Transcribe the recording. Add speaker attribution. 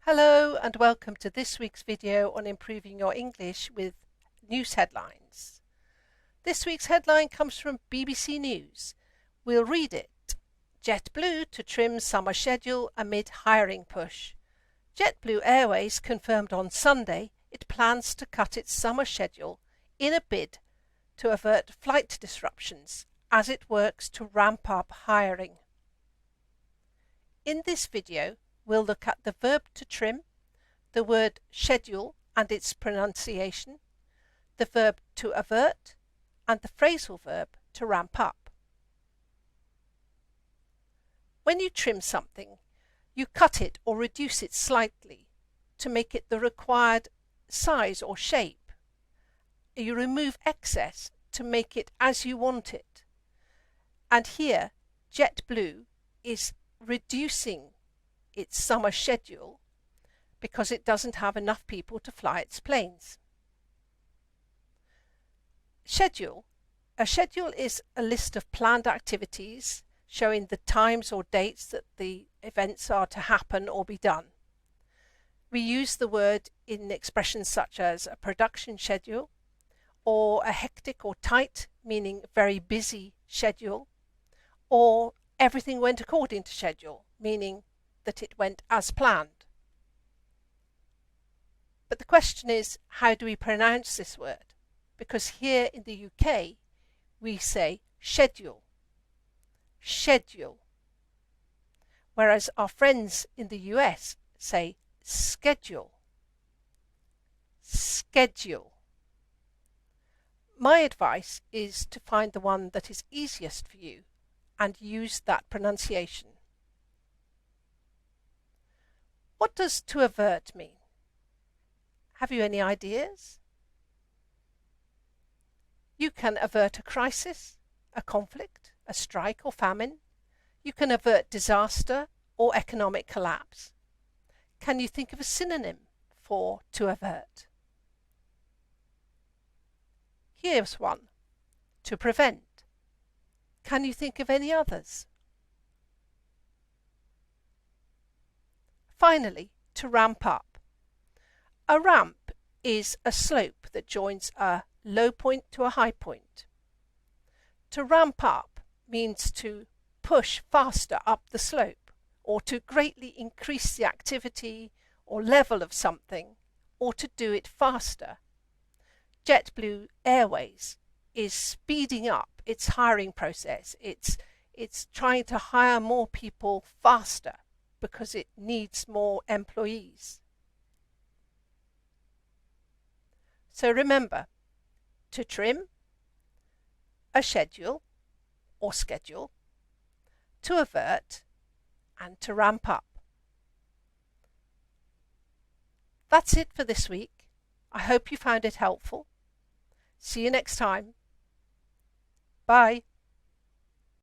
Speaker 1: Hello and welcome to this week's video on improving your English with news headlines. This week's headline comes from BBC News. We'll read it. JetBlue to trim summer schedule amid hiring push. JetBlue Airways confirmed on Sunday it plans to cut its summer schedule in a bid to avert flight disruptions as it works to ramp up hiring. In this video, we'll look at the verb to trim, the word schedule and its pronunciation, the verb to avert, and the phrasal verb to ramp up. When you trim something, you cut it or reduce it slightly to make it the required size or shape. You remove excess to make it as you want it. And here, JetBlue is reducing its summer schedule because it doesn't have enough people to fly its planes. Schedule. A schedule is a list of planned activities showing the times or dates that the events are to happen or be done. We use the word in expressions such as a production schedule or a hectic or tight, meaning very busy schedule, or everything went according to schedule, meaning that it went as planned. But the question is, how do we pronounce this word? Because here in the UK, we say schedule, schedule, whereas our friends in the US say schedule, schedule. My advice is to find the one that is easiest for you and use that pronunciation. What does to avert mean? Have you any ideas? You can avert a crisis, a conflict, a strike or famine. You can avert disaster or economic collapse. Can you think of a synonym for to avert? Here's one. To prevent. Can you think of any others? Finally, to ramp up. A ramp is a slope that joins a low point to a high point. To ramp up means to push faster up the slope, or to greatly increase the activity or level of something, or to do it faster. JetBlue Airways is speeding up its hiring process. It's trying to hire more people faster because it needs more employees. So remember, to trim, a schedule or schedule, to avert, and to ramp up. That's it for this week. I hope you found it helpful. See you next time. Bye.